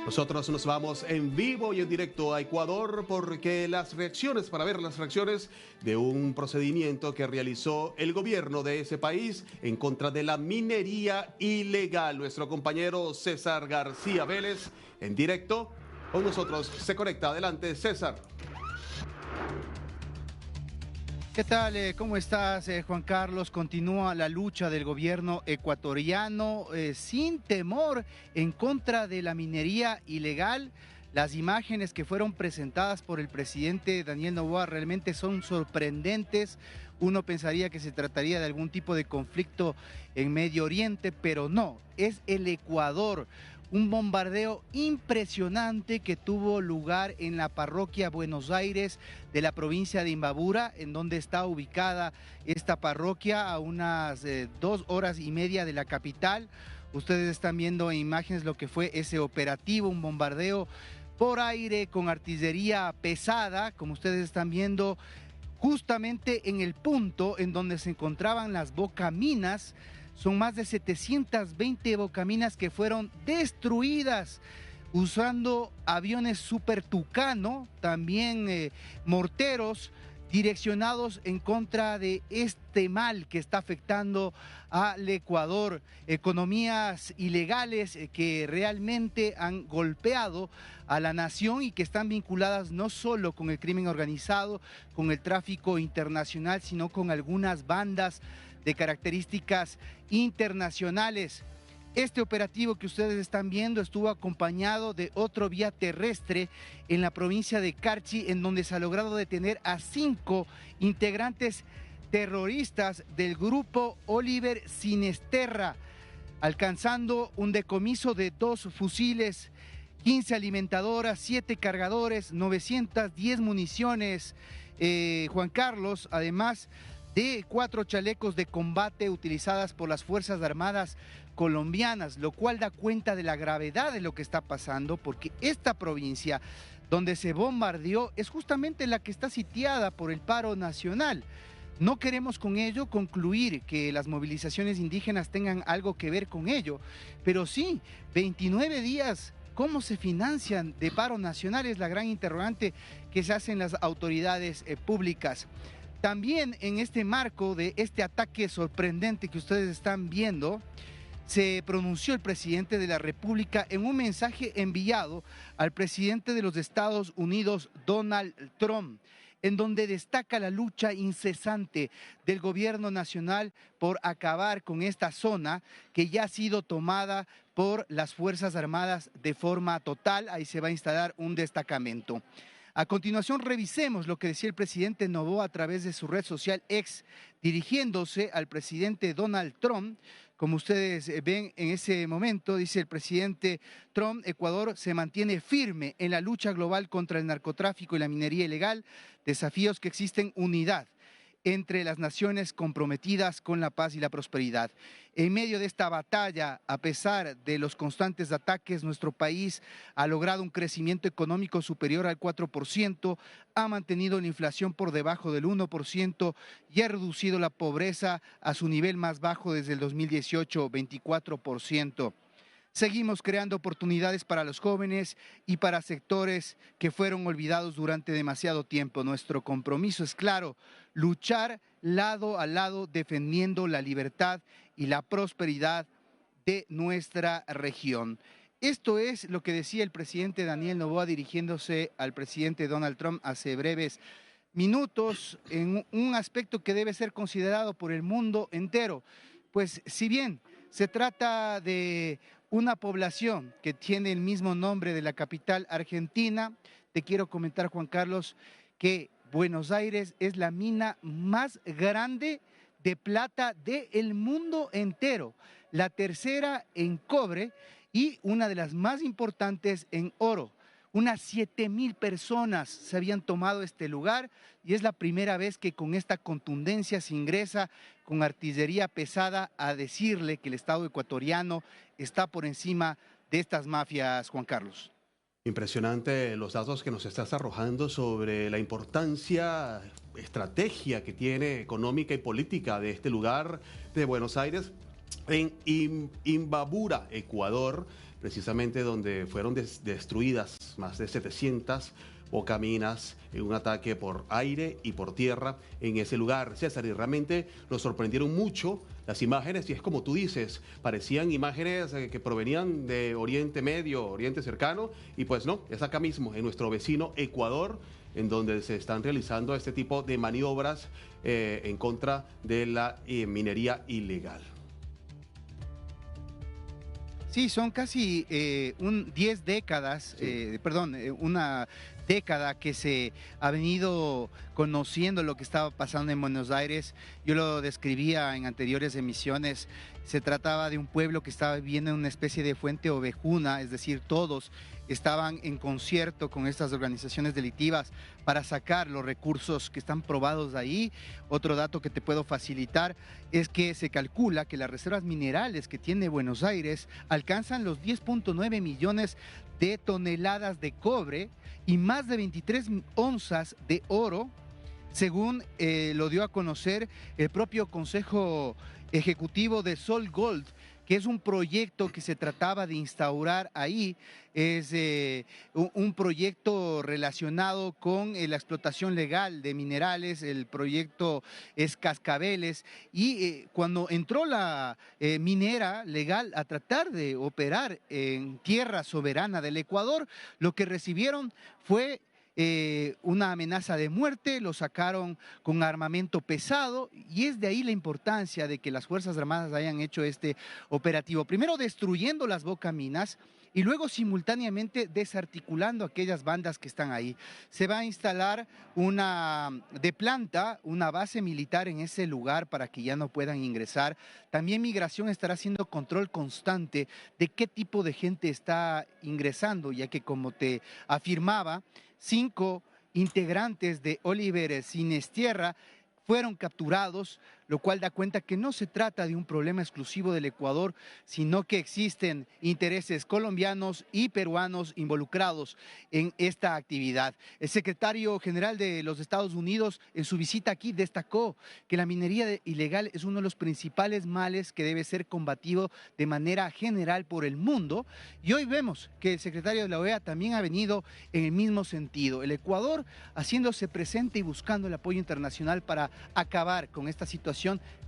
Nosotros nos vamos en vivo y en directo a Ecuador porque para ver las reacciones de un procedimiento que realizó el gobierno de ese país en contra de la minería ilegal. Nuestro compañero César García Vélez en directo con nosotros se conecta. Adelante, César. ¿Qué tal? ¿Cómo estás, Juan Carlos? Continúa la lucha del gobierno ecuatoriano sin temor en contra de la minería ilegal. Las imágenes que fueron presentadas por el presidente Daniel Noboa realmente son sorprendentes. Uno pensaría que se trataría de algún tipo de conflicto en Medio Oriente, pero no, es el Ecuador. Un bombardeo impresionante que tuvo lugar en la parroquia Buenos Aires de la provincia de Imbabura, en donde está ubicada esta parroquia a unas 2 horas y media de la capital. Ustedes están viendo en imágenes lo que fue ese operativo, un bombardeo por aire con artillería pesada, como ustedes están viendo, justamente en el punto en donde se encontraban las bocaminas. Son más de 720 bocaminas que fueron destruidas usando aviones Super Tucano, también morteros direccionados en contra de este mal que está afectando al Ecuador. Economías ilegales que realmente han golpeado a la nación y que están vinculadas no solo con el crimen organizado, con el tráfico internacional, sino con algunas bandas de características internacionales. Este operativo que ustedes están viendo estuvo acompañado de otro vía terrestre en la provincia de Carchi, en donde se ha logrado detener a 5 integrantes terroristas del grupo Oliver Sinesterra, alcanzando un decomiso de 2 fusiles, 15 alimentadoras, 7 cargadores, 910 municiones, Juan Carlos, además de 4 chalecos de combate utilizadas por las Fuerzas Armadas colombianas, lo cual da cuenta de la gravedad de lo que está pasando, porque esta provincia donde se bombardeó es justamente la que está sitiada por el paro nacional. No queremos con ello concluir que las movilizaciones indígenas tengan algo que ver con ello, pero sí, 29 días. ¿Cómo se financian de paro nacional? Es la gran interrogante que se hacen las autoridades públicas. También en este marco de este ataque sorprendente que ustedes están viendo, se pronunció el presidente de la República en un mensaje enviado al presidente de los Estados Unidos, Donald Trump, en donde destaca la lucha incesante del gobierno nacional por acabar con esta zona que ya ha sido tomada por las Fuerzas Armadas de forma total. Ahí se va a instalar un destacamento. A continuación, revisemos lo que decía el presidente Noboa a través de su red social X, dirigiéndose al presidente Donald Trump. Como ustedes ven en ese momento, dice el presidente Trump, Ecuador se mantiene firme en la lucha global contra el narcotráfico y la minería ilegal, desafíos que existen unidad entre las naciones comprometidas con la paz y la prosperidad. En medio de esta batalla, a pesar de los constantes ataques, nuestro país ha logrado un crecimiento económico superior al 4%, ha mantenido la inflación por debajo del 1% y ha reducido la pobreza a su nivel más bajo desde el 2018, 24%. Seguimos creando oportunidades para los jóvenes y para sectores que fueron olvidados durante demasiado tiempo. Nuestro compromiso es claro: luchar lado a lado defendiendo la libertad y la prosperidad de nuestra región. Esto es lo que decía el presidente Daniel Noboa dirigiéndose al presidente Donald Trump hace breves minutos, en un aspecto que debe ser considerado por el mundo entero. Pues si bien se trata de una población que tiene el mismo nombre de la capital argentina, te quiero comentar, Juan Carlos, que Buenos Aires es la mina más grande de plata del mundo entero, la tercera en cobre y una de las más importantes en oro. Unas 7,000 personas se habían tomado este lugar y es la primera vez que con esta contundencia se ingresa con artillería pesada a decirle que el Estado ecuatoriano está por encima de estas mafias, Juan Carlos. Impresionante los datos que nos estás arrojando sobre la importancia, estrategia que tiene económica y política de este lugar de Buenos Aires en Imbabura, Ecuador. precisamente donde fueron destruidas más de 700 bocaminas en un ataque por aire y por tierra en ese lugar, César, y realmente nos sorprendieron mucho las imágenes, y es como tú dices, parecían imágenes que provenían de Oriente Medio, Oriente Cercano, y pues no, es acá mismo, en nuestro vecino Ecuador, en donde se están realizando este tipo de maniobras en contra de la minería ilegal. Sí, son casi 10 décadas, Sí. una década que se ha venido conociendo lo que estaba pasando en Buenos Aires. Yo lo describía en anteriores emisiones. Se trataba de un pueblo que estaba viviendo en una especie de fuente ovejuna, es decir, todos estaban en concierto con estas organizaciones delictivas para sacar los recursos que están probados ahí. Otro dato que te puedo facilitar es que se calcula que las reservas minerales que tiene Buenos Aires alcanzan los 10.9 millones de toneladas de cobre y más de 23 onzas de oro, según lo dio a conocer el propio Consejo Ejecutivo de Sol Gold, que es un proyecto que se trataba de instaurar ahí. Es un proyecto relacionado con la explotación legal de minerales. El proyecto es Cascabeles, y cuando entró la minera legal a tratar de operar en tierra soberana del Ecuador, lo que recibieron fue una amenaza de muerte. Lo sacaron con armamento pesado, y es de ahí la importancia de que las Fuerzas Armadas hayan hecho este operativo. Primero destruyendo las bocaminas y luego simultáneamente desarticulando aquellas bandas que están ahí. Se va a instalar una base militar en ese lugar para que ya no puedan ingresar. También Migración estará haciendo control constante de qué tipo de gente está ingresando, ya que, como te afirmaba, 5 integrantes de Oliver Sinestierra fueron capturados, lo cual da cuenta que no se trata de un problema exclusivo del Ecuador, sino que existen intereses colombianos y peruanos involucrados en esta actividad. El secretario general de los Estados Unidos, en su visita aquí, destacó que la minería ilegal es uno de los principales males que debe ser combatido de manera general por el mundo, y hoy vemos que el secretario de la OEA también ha venido en el mismo sentido. El Ecuador haciéndose presente y buscando el apoyo internacional para acabar con esta situación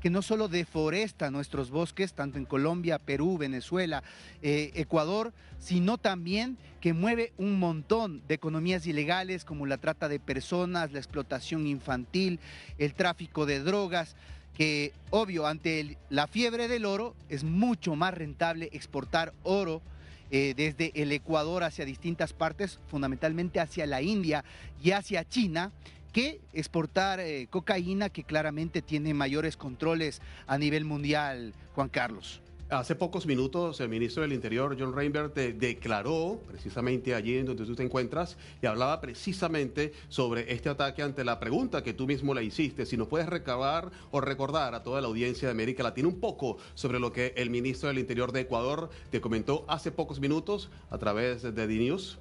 que no solo deforesta nuestros bosques, tanto en Colombia, Perú, Venezuela, Ecuador, sino también que mueve un montón de economías ilegales, como la trata de personas, la explotación infantil, el tráfico de drogas, que obvio, ante la fiebre del oro, es mucho más rentable exportar oro desde el Ecuador hacia distintas partes, fundamentalmente hacia la India y hacia China, que exportar cocaína, que claramente tiene mayores controles a nivel mundial, Juan Carlos. Hace pocos minutos el ministro del Interior, John Reinberg, declaró precisamente allí en donde tú te encuentras y hablaba precisamente sobre este ataque ante la pregunta que tú mismo le hiciste. Si nos puedes recabar o recordar a toda la audiencia de América Latina un poco sobre lo que el ministro del Interior de Ecuador te comentó hace pocos minutos a través de DiNews.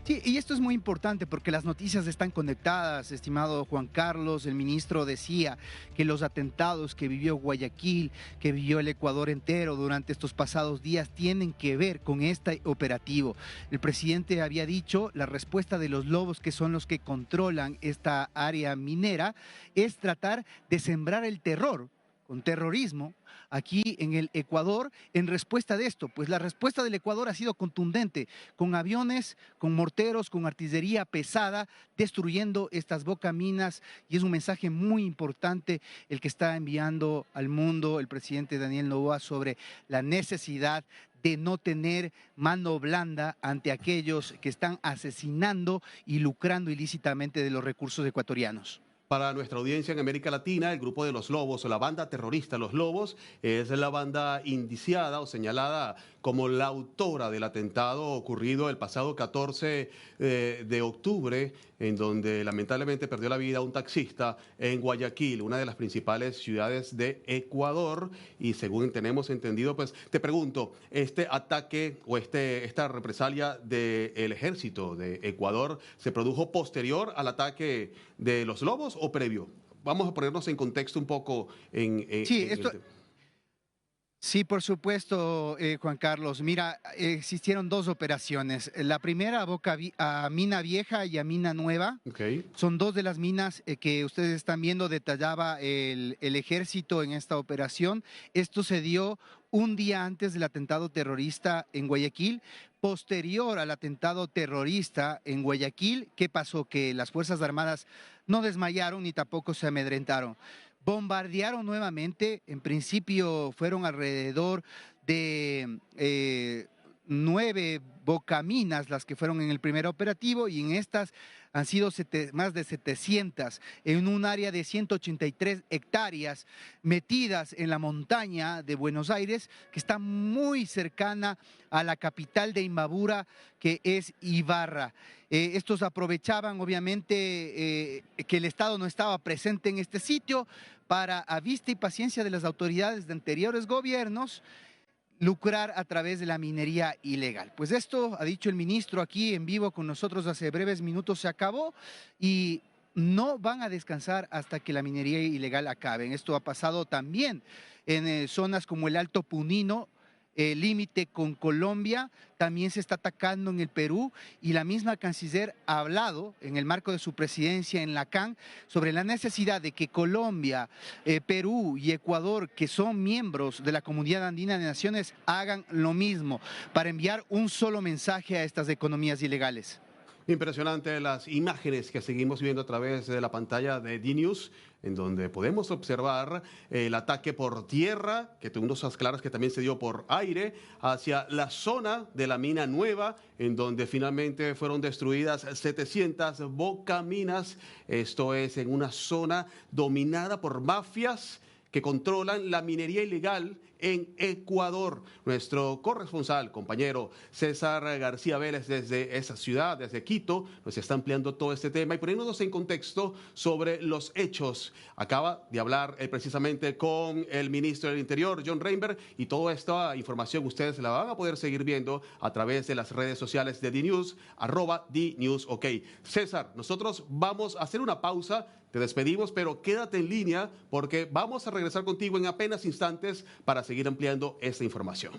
Sí, y esto es muy importante porque las noticias están conectadas, estimado Juan Carlos. El ministro decía que los atentados que vivió Guayaquil, que vivió el Ecuador entero durante estos pasados días, tienen que ver con este operativo. El presidente había dicho, la respuesta de los lobos, que son los que controlan esta área minera, es tratar de sembrar el terror, con terrorismo, aquí en el Ecuador, en respuesta de esto. Pues la respuesta del Ecuador ha sido contundente, con aviones, con morteros, con artillería pesada, destruyendo estas bocaminas, y es un mensaje muy importante el que está enviando al mundo el presidente Daniel Noboa sobre la necesidad de no tener mano blanda ante aquellos que están asesinando y lucrando ilícitamente de los recursos ecuatorianos. Para nuestra audiencia en América Latina, el grupo de los Lobos o la banda terrorista Los Lobos es la banda indiciada o señalada como la autora del atentado ocurrido el pasado 14 de octubre, en donde lamentablemente perdió la vida un taxista en Guayaquil, una de las principales ciudades de Ecuador. Y según tenemos entendido, pues te pregunto, ¿este ataque o esta represalia del ejército de Ecuador se produjo posterior al ataque de los Lobos o previo? Vamos a ponernos en contexto un poco Sí, Sí, por supuesto, Juan Carlos. Mira, existieron dos operaciones. La primera a Mina Vieja y a Mina Nueva. Ok. Son dos de las minas que ustedes están viendo, detallaba el ejército en esta operación. Esto se dio un día antes del atentado terrorista en Guayaquil. Posterior al atentado terrorista en Guayaquil, ¿qué pasó? Que las Fuerzas Armadas no desmayaron ni tampoco se amedrentaron. Bombardearon nuevamente, en principio fueron alrededor de 9 bocaminas las que fueron en el primer operativo y en estas han sido más de 700 en un área de 183 hectáreas metidas en la montaña de Buenos Aires, que está muy cercana a la capital de Imbabura, que es Ibarra. Estos aprovechaban obviamente que el Estado no estaba presente en este sitio para, a vista y paciencia de las autoridades de anteriores gobiernos, lucrar a través de la minería ilegal. Pues esto, ha dicho el ministro aquí en vivo con nosotros hace breves minutos, se acabó y no van a descansar hasta que la minería ilegal acabe. Esto ha pasado también en zonas como el Alto Punino, el límite con Colombia, también se está atacando en el Perú y la misma canciller ha hablado en el marco de su presidencia en la CAN sobre la necesidad de que Colombia, Perú y Ecuador, que son miembros de la Comunidad Andina de Naciones, hagan lo mismo para enviar un solo mensaje a estas economías ilegales. Impresionante las imágenes que seguimos viendo a través de la pantalla de DNews, en donde podemos observar el ataque por tierra, que tuvo unas claras que también se dio por aire, hacia la zona de la mina nueva, en donde finalmente fueron destruidas 700 bocaminas. Esto es en una zona dominada por mafias que controlan la minería ilegal en Ecuador. Nuestro corresponsal, compañero César García Vélez desde esa ciudad, desde Quito, nos está ampliando todo este tema y poniéndonos en contexto sobre los hechos. Acaba de hablar precisamente con el ministro del Interior, John Reinberg, y toda esta información ustedes la van a poder seguir viendo a través de las redes sociales de DNews, @DNewsOK. César, nosotros vamos a hacer una pausa. Te despedimos, pero quédate en línea porque vamos a regresar contigo en apenas instantes para seguir ampliando esta información.